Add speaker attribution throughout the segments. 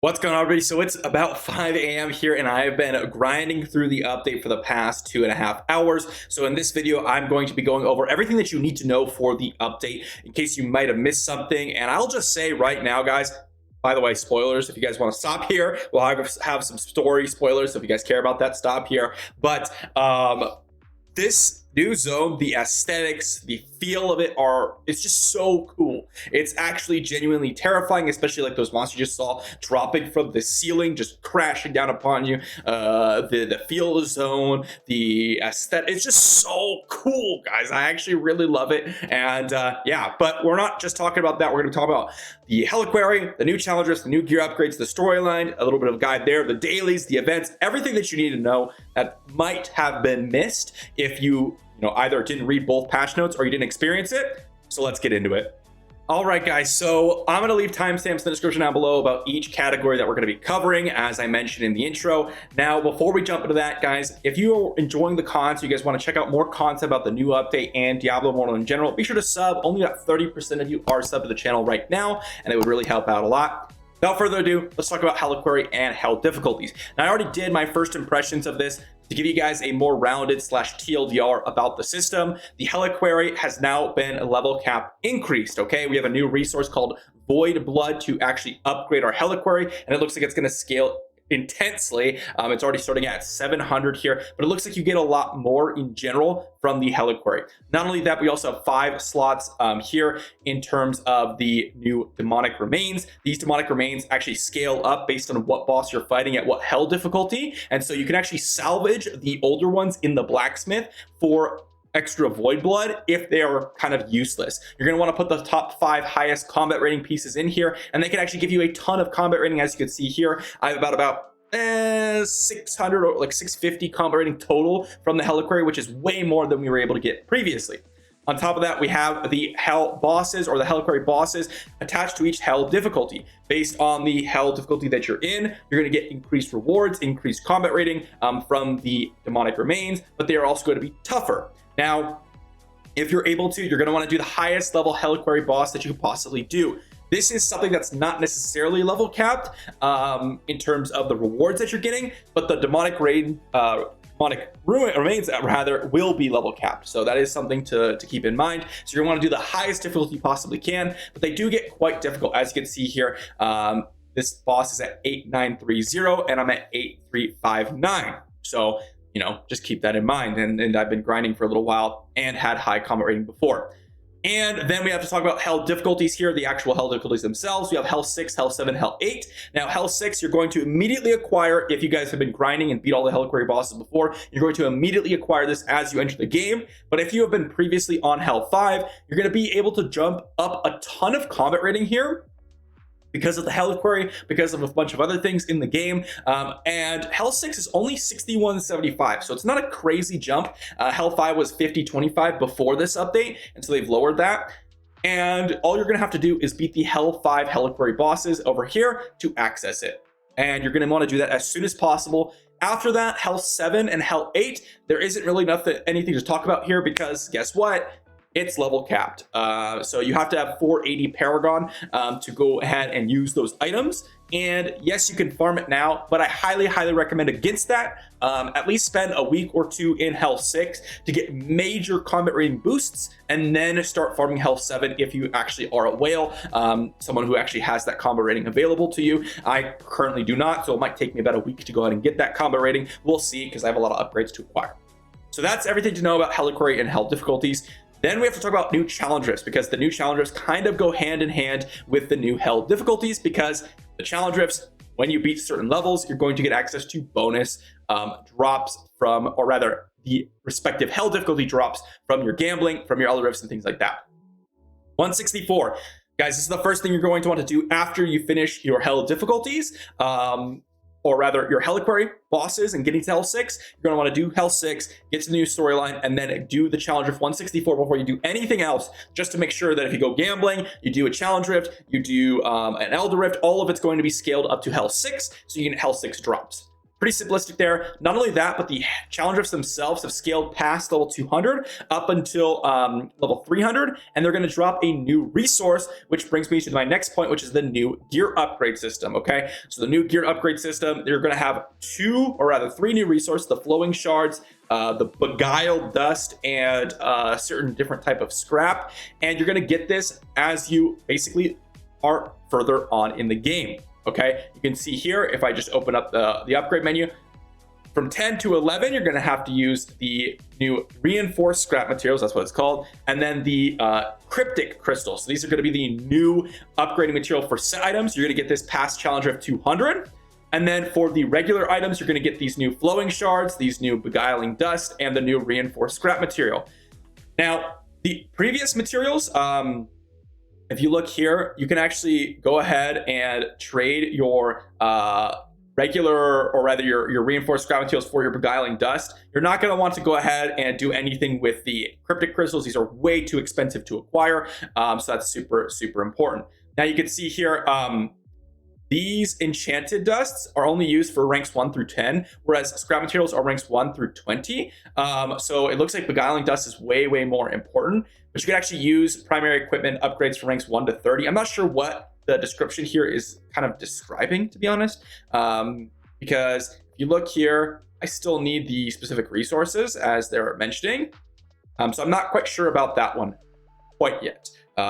Speaker 1: What's going on, everybody? So it's about 5 a.m. here, and I have been grinding through the update for the past 2.5 hours. So in this video, I'm going to be going over everything that you need to know for the update in case you might have missed something. And I'll just say right now, guys, by the way, spoilers, if you guys want to stop here, we'll have some story spoilers. So if you guys care about that, stop here. But this new zone, the aesthetics, the feel of it's just so cool. It's actually genuinely terrifying, especially like those monsters you just saw dropping from the ceiling, just crashing down upon you. The feel of the zone, the aesthetic, it's just so cool, guys. I actually really love it. And yeah, but we're not just talking about that. We're going to talk about the Helliquary, the new challenges, the new gear upgrades, the storyline, a little bit of a guide there, the dailies, the events, everything that you need to know that might have been missed if you either didn't read both patch notes or you didn't experience it. So let's get into it. All right, guys, so I'm going to leave timestamps in the description down below about each category that we're going to be covering, as I mentioned in the intro. Now, before we jump into that, guys, if you are enjoying the content, you guys want to check out more content about the new update and Diablo Immortal in general, be sure to sub. Only about 30% of you are subbed to the channel right now, and it would really help out a lot. Without further ado, let's talk about Helliquary and Hell difficulties. Now, I already did my first impressions of this to give you guys a more rounded / TLDR about the system. The Helliquary has now been level cap increased, okay? We have a new resource called Void Blood to actually upgrade our Helliquary, and it looks like it's going to scale intensely. It's already starting at 700 here, but it looks like you get a lot more in general from the Helliquary. Not only that, we also have 5 slots here in terms of the new demonic remains. These demonic remains actually scale up based on what boss you're fighting at what hell difficulty, and so you can actually salvage the older ones in the blacksmith for extra void blood if they are kind of useless. You're going to want to put the top 5 highest combat rating pieces in here, and they can actually give you a ton of combat rating. As you can see here, I have about 600 or like 650 combat rating total from the Helliquary, which is way more than we were able to get previously. On top of that, we have the hell bosses, or the Helliquary bosses, attached to each hell difficulty. Based on the hell difficulty that you're in, you're going to get increased rewards, increased combat rating from the demonic remains, but they are also going to be tougher. Now, if you're able to, you're going to want to do the highest level Helliquary boss that you could possibly do. This is something that's not necessarily level capped in terms of the rewards that you're getting, but the demonic remains will be level capped. So that is something to keep in mind. So you're going to want to do the highest difficulty you possibly can, but they do get quite difficult. As you can see here, this boss is at 8930 and I'm at 8359. So just keep that in mind. And I've been grinding for a little while and had high combat rating before. And then we have to talk about hell difficulties here, the actual hell difficulties themselves. We have hell 6, hell 7, hell 8. Now, hell 6, you're going to immediately acquire, if you guys have been grinding and beat all the Helliquary bosses before, you're going to immediately acquire this as you enter the game. But if you have been previously on hell 5, you're going to be able to jump up a ton of combat rating here because of the Helliquary, because of a bunch of other things in the game. And Hell 6 is only 6175, so it's not a crazy jump. Hell 5 was 5025 before this update, and so they've lowered that. And all you're gonna have to do is beat the Hell 5 Helliquary bosses over here to access it. And you're gonna wanna do that as soon as possible. After that, Hell 7 and Hell 8, there isn't really anything to talk about here because guess what? It's level capped. So you have to have 480 Paragon to go ahead and use those items. And yes, you can farm it now, but I highly, highly recommend against that. At least spend a week or 2 in Hell 6 to get major combat rating boosts, and then start farming Hell 7 if you actually are a whale, someone who actually has that combat rating available to you. I currently do not, so it might take me about a week to go ahead and get that combat rating. We'll see, because I have a lot of upgrades to acquire. So that's everything to know about Helliquary and hell difficulties. Then we have to talk about new challenge rifts, because the new challenge rifts kind of go hand in hand with the new hell difficulties, because the challenge rifts, when you beat certain levels, you're going to get access to bonus drops from, or rather the respective hell difficulty drops from your gambling, from your other rifts and things like that. 164. Guys, this is the first thing you're going to want to do after you finish your hell difficulties. Or rather your Helliquary bosses and getting to Hell 6, you're going to want to do Hell 6, get to the new storyline, and then do the challenge rift 164 before you do anything else, just to make sure that if you go gambling, you do a challenge rift, you do an Elder rift, all of it's going to be scaled up to Hell 6, so you get Hell 6 drops. pretty simplistic there. Not only that, but the challenge rifts themselves have scaled past level 200 up until level 300, and they're going to drop a new resource, which brings me to my next point, which is the new gear upgrade system. Okay, so the new gear upgrade system, you're going to have three new resources: the flowing shards, the beguiled dust, and a certain different type of scrap. And you're going to get this as you basically are further on in the game. Okay, you can see here, if I just open up the upgrade menu, from 10 to 11, you're going to have to use the new reinforced scrap materials, that's what it's called, and then the cryptic crystals. So these are going to be the new upgrading material for set items. You're going to get this past challenge of 200. And then for the regular items, you're going to get these new flowing shards, these new beguiling dust, and the new reinforced scrap material. Now, the previous materials, if you look here, you can actually go ahead and trade your regular, or rather your reinforced scrap materials for your beguiling dust. You're not going to want to go ahead and do anything with the cryptic crystals. These are way too expensive to acquire, so that's super, super important. Now you can see here, these enchanted dusts are only used for ranks 1 through 10, whereas scrap materials are ranks 1 through 20. So it looks like beguiling dust is way, way more important, but you can actually use primary equipment upgrades for ranks 1 to 30. I'm not sure what the description here is kind of describing, to be honest, because if you look here, I still need the specific resources as they're mentioning. So I'm not quite sure about that one quite yet,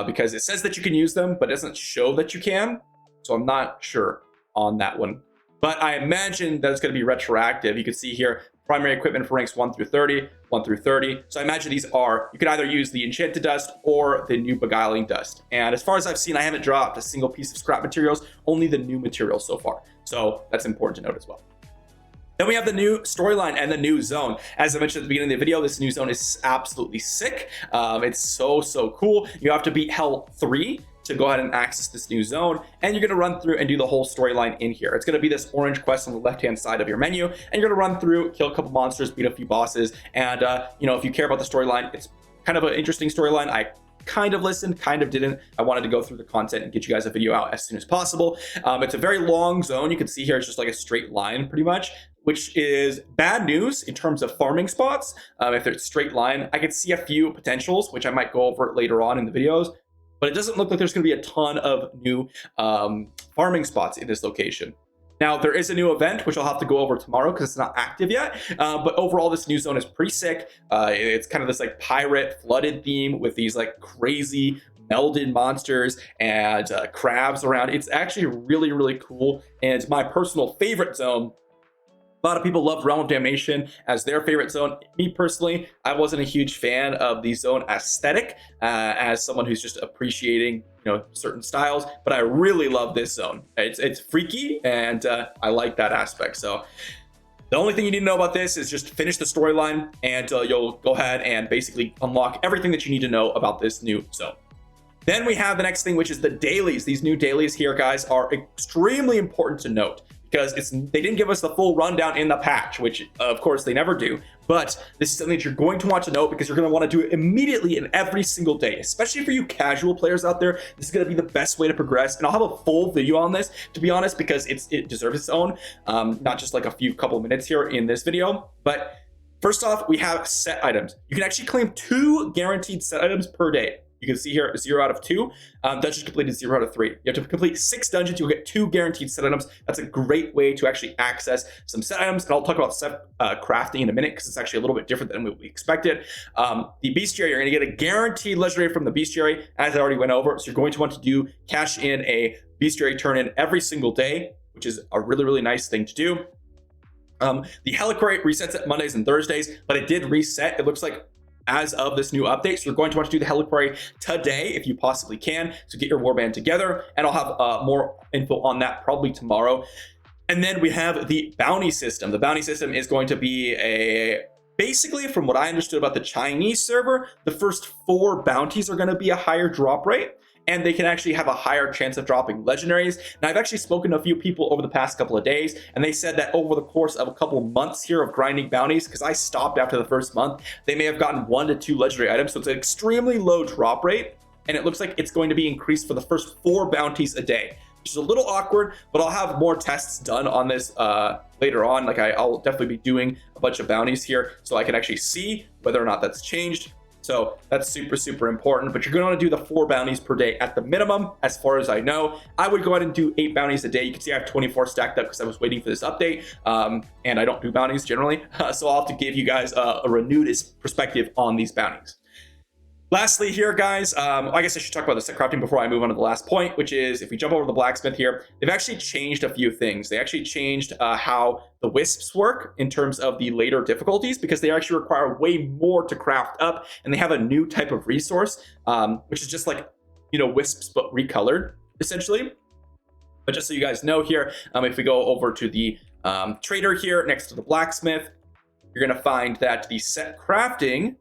Speaker 1: because it says that you can use them, but it doesn't show that you can. So I'm not sure on that one, but I imagine that it's going to be retroactive. You can see here, primary equipment for ranks 1 through 30, 1 through 30. So I imagine these are, you can either use the enchanted dust or the new beguiling dust. And as far as I've seen, I haven't dropped a single piece of scrap materials, only the new materials so far. So that's important to note as well. Then we have the new storyline and the new zone. As I mentioned at the beginning of the video, this new zone is absolutely sick. It's so cool. You have to beat Hell 3 to go ahead and access this new zone, and you're going to run through and do the whole storyline in here. It's going to be this orange quest on the left hand side of your menu, and you're going to run through, kill a couple monsters, beat a few bosses, and you know, if you care about the storyline, it's kind of an interesting storyline. I kind of listened, kind of didn't. I wanted to go through the content and get you guys a video out as soon as possible. It's a very long zone. You can see here it's just like a straight line pretty much, which is bad news in terms of farming spots. If it's straight line, I could see a few potentials, which I might go over later on in the videos, but it doesn't look like there's going to be a ton of new farming spots in this location. Now, there is a new event, which I'll have to go over tomorrow because it's not active yet. But overall, this new zone is pretty sick. It's kind of this like pirate flooded theme with these like crazy melded monsters and crabs around. It's actually really cool, and my personal favorite zone. A lot of people love Realm of Damnation as their favorite zone. Me personally, I wasn't a huge fan of the zone aesthetic as someone who's just appreciating, you know, certain styles, but I really love this zone. It's freaky, and I like that aspect. So the only thing you need to know about this is just finish the storyline, and you'll go ahead and basically unlock everything that you need to know about this new zone. Then we have the next thing, which is the dailies. These new dailies here, guys, are extremely important to note, because they didn't give us the full rundown in the patch, which of course they never do. But this is something that you're going to want to know, because you're going to want to do it immediately and every single day, especially for you casual players out there. This is going to be the best way to progress. And I'll have a full video on this, to be honest, because it deserves its own, not just like a couple minutes here in this video. But first off, we have set items. You can actually claim 2 guaranteed set items per day. You can see here 0 out of 2. Dungeons completed 0 out of 3. You have to complete 6 dungeons. You'll get 2 guaranteed set items. That's a great way to actually access some set items. And I'll talk about set crafting in a minute, because it's actually a little bit different than what we expected. The bestiary, you're going to get a guaranteed legendary from the bestiary, as I already went over. So you're going to want to cash in a bestiary turn in every single day, which is a really nice thing to do. The Helliquary resets at Mondays and Thursdays, but it did reset, it looks like, as of this new update. So you're going to want to do the Helliquary today if you possibly can. So get your warband together, and I'll have more info on that probably tomorrow. And then we have the bounty system. The bounty system is going to be basically, from what I understood about the Chinese server, the first 4 bounties are going to be a higher drop rate, and they can actually have a higher chance of dropping legendaries. Now, I've actually spoken to a few people over the past couple of days, and they said that over the course of a couple months here of grinding bounties, because I stopped after the first month, they may have gotten 1 to 2 legendary items. So it's an extremely low drop rate, and it looks like it's going to be increased for the first 4 bounties a day. which is a little awkward, but I'll have more tests done on this later on. Like I'll definitely be doing a bunch of bounties here so I can actually see whether or not that's changed. So that's super, super important, but you're going to want to do the 4 bounties per day at the minimum, as far as I know. I would go ahead and do 8 bounties a day. You can see I have 24 stacked up because I was waiting for this update, and I don't do bounties generally. So I'll have to give you guys a renewed perspective on these bounties. Lastly here, guys, I guess I should talk about the set crafting before I move on to the last point, which is if we jump over to the blacksmith here, they've actually changed a few things. They actually changed how the wisps work in terms of the later difficulties, because they actually require way more to craft up, and they have a new type of resource, which is just like, you know, wisps but recolored essentially. But just so you guys know here, if we go over to the trader here next to the blacksmith, you're going to find that the set crafting,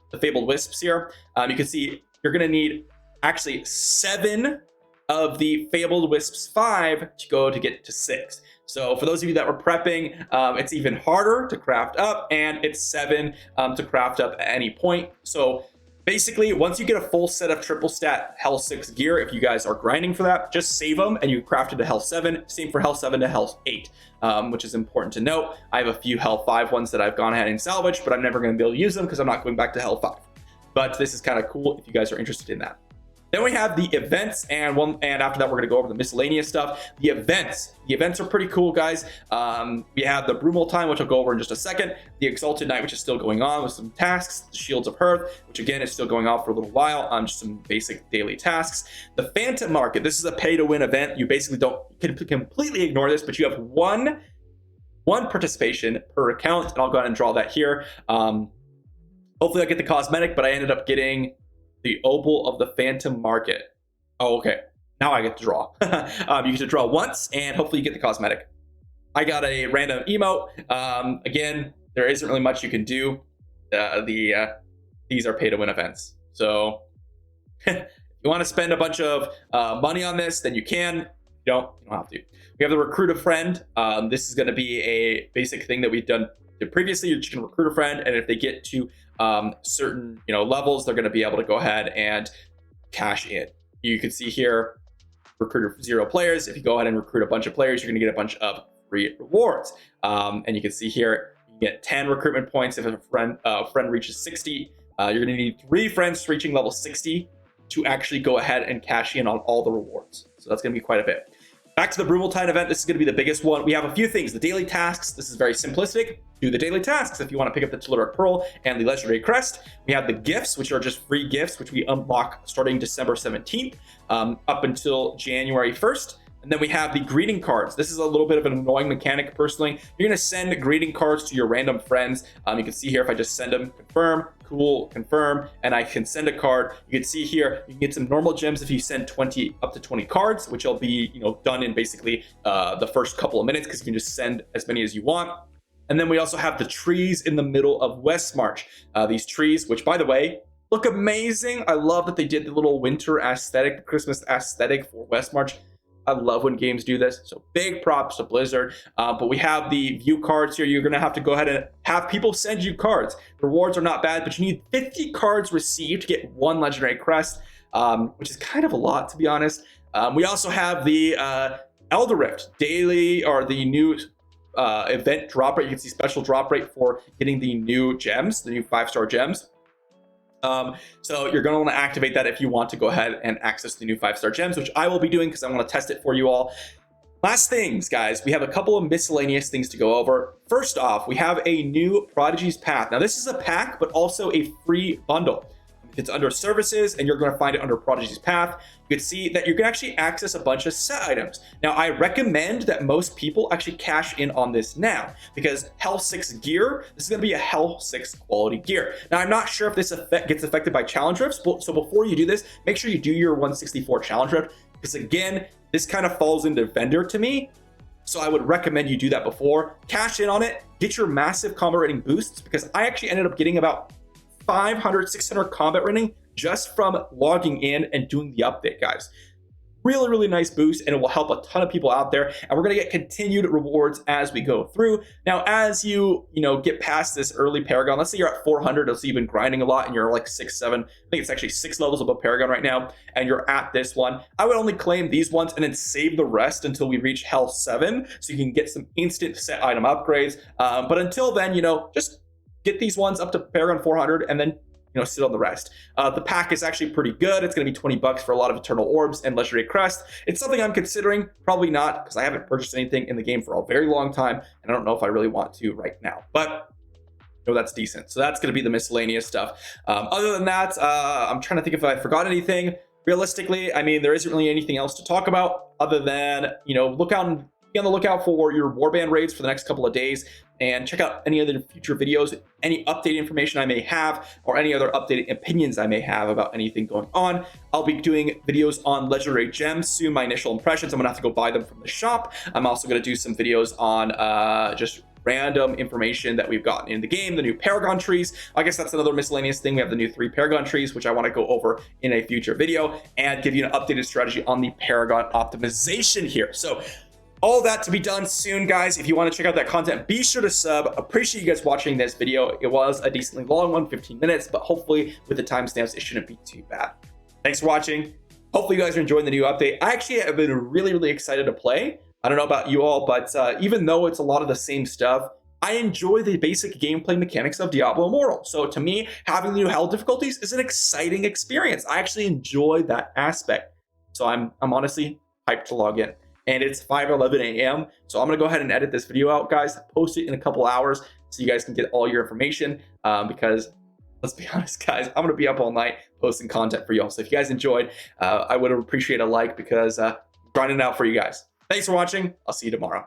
Speaker 1: the fabled wisps here, you can see you're going to need actually 7 of the fabled wisps 5 to go to get to 6. So for those of you that were prepping, it's even harder to craft up, and it's 7 to craft up at any point. So basically, once you get a full set of triple stat Hell 6 gear, if you guys are grinding for that, just save them and you craft it to Hell 7. Same for Hell 7 to Hell 8, which is important to note. I have a few Hell 5 ones that I've gone ahead and salvaged, but I'm never going to be able to use them because I'm not going back to Hell 5. But this is kind of cool if you guys are interested in that. Then we have the events, and after that, we're going to go over the miscellaneous stuff. The events are pretty cool, guys. We have the Brumal Time, which I'll go over in just a second. The Exalted Night, which is still going on with some tasks. The Shields of Hearth, which again is still going on for a little while. Just some basic daily tasks. The Phantom Market. This is a pay-to-win event. You basically can completely ignore this, but you have one participation per account, and I'll go ahead and draw that here. Hopefully, I get the cosmetic, but I ended up getting the Opal of the Phantom Market. Oh, okay. Now I get to draw. You get to draw once, and hopefully you get the cosmetic. I got a random emote. Again, there isn't really much you can do. These are pay-to-win events. So if you want to spend a bunch of money on this, then you can. You don't have to. We have the Recruit a Friend. This is going to be a basic thing that we've done previously. You're just going to recruit a friend, and if they get to certain levels, they're going to be able to go ahead and cash in. You can see here, recruit 0 players. If you go ahead and recruit a bunch of players, you're going to get a bunch of free rewards. And you can see here, you get 10 recruitment points if a friend reaches 60. You're going to need 3 friends reaching level 60 to actually go ahead and cash in on all the rewards. So that's going to be quite a bit. Back to the Brumal Time event. This is going to be the biggest one. We have a few things. The daily tasks. This is very simplistic. Do the daily tasks if you want to pick up the Telluric Pearl and the Legendary Crest. We have the gifts, which are just free gifts, which we unlock starting December 17th up until January 1st. And then we have the greeting cards. This is a little bit of an annoying mechanic personally. You're going to send greeting cards to your random friends. You can see here if I just send them, confirm, cool, confirm, and I can send a card. You can see here, you can get some normal gems if you send up to 20 cards, which will be done in basically the first couple of minutes, because you can just send as many as you want. And then we also have the trees in the middle of West March. These trees, which by the way, look amazing. I love that they did the little winter aesthetic, Christmas aesthetic for West March. I love when games do this. So big props to Blizzard. But we have the view cards here. You're going to have to go ahead and have people send you cards. Rewards are not bad, but you need 50 cards received to get 1 Legendary Crest, which is kind of a lot, to be honest. We also have the Elder Rift daily, or the new event drop rate. You can see special drop rate for getting the new gems, the new 5-star gems. So you're going to want to activate that if you want to go ahead and access the new 5-star gems, which I will be doing because I want to test it for you all. Last things, guys, we have a couple of miscellaneous things to go over. First off, we have a new Prodigy's Path. Now, this is a pack, but also a free bundle. It's under services, and you're going to find it under Prodigy's Path. You can see that you can actually access a bunch of set items. Now, I recommend that most people actually cash in on this now, because Hell 6 gear, this is going to be a Hell 6 quality gear. Now, I'm not sure if this gets affected by challenge rifts, so before you do this, make sure you do your 164 challenge rift, because again, this kind of falls into vendor to me. So I would recommend you do that before. Cash in on it, get your massive combat rating boosts, because I actually ended up getting about 500, 600 combat rating just from logging in and doing the update, guys. really, really nice boost, and it will help a ton of people out there. And we're going to get continued rewards as we go through. Now, as you get past this early Paragon, let's say you're at 400, let's say you've been grinding a lot and you're like 6, 7, I think it's actually 6 levels above Paragon right now, and you're at this one, I would only claim these ones and then save the rest until we reach Hell 7, so you can get some instant set item upgrades. But until then, just get these ones up to Paragon 400 and then sit on the rest. The pack is actually pretty good. It's going to be $20 for a lot of Eternal Orbs and Legendary Crest. It's something I'm considering, probably not, because I haven't purchased anything in the game for a very long time, and I don't know if I really want to right now. But that's decent. So that's going to be the miscellaneous stuff. Other than that, I'm trying to think if I forgot anything. Realistically, I mean, there isn't really anything else to talk about other than, be on the lookout for your warband raids for the next couple of days, and check out any other future videos, any updated information I may have, or any other updated opinions I may have about anything going on. I'll be doing videos on legendary gems soon, my initial impressions. I'm gonna have to go buy them from the shop. I'm also gonna do some videos on just random information that we've gotten in the game, the new Paragon trees. I guess that's another miscellaneous thing. We have the new 3 Paragon trees, which I want to go over in a future video and give you an updated strategy on the Paragon optimization here. So all that to be done soon, guys. If you want to check out that content, be sure to sub. Appreciate you guys watching this video. It was a decently long one, 15 minutes, but hopefully with the timestamps, it shouldn't be too bad. Thanks for watching. Hopefully you guys are enjoying the new update. I actually have been really, really excited to play. I don't know about you all, but even though it's a lot of the same stuff, I enjoy the basic gameplay mechanics of Diablo Immortal. So to me, having the new hell difficulties is an exciting experience. I actually enjoy that aspect. So I'm honestly hyped to log in. And it's 5:11 a.m. So I'm gonna go ahead and edit this video out, guys, post it in a couple hours so you guys can get all your information, because let's be honest, guys, I'm gonna be up all night posting content for y'all. So if you guys enjoyed, I would appreciate a like, because I'm grinding out for you guys. Thanks for watching. I'll see you tomorrow.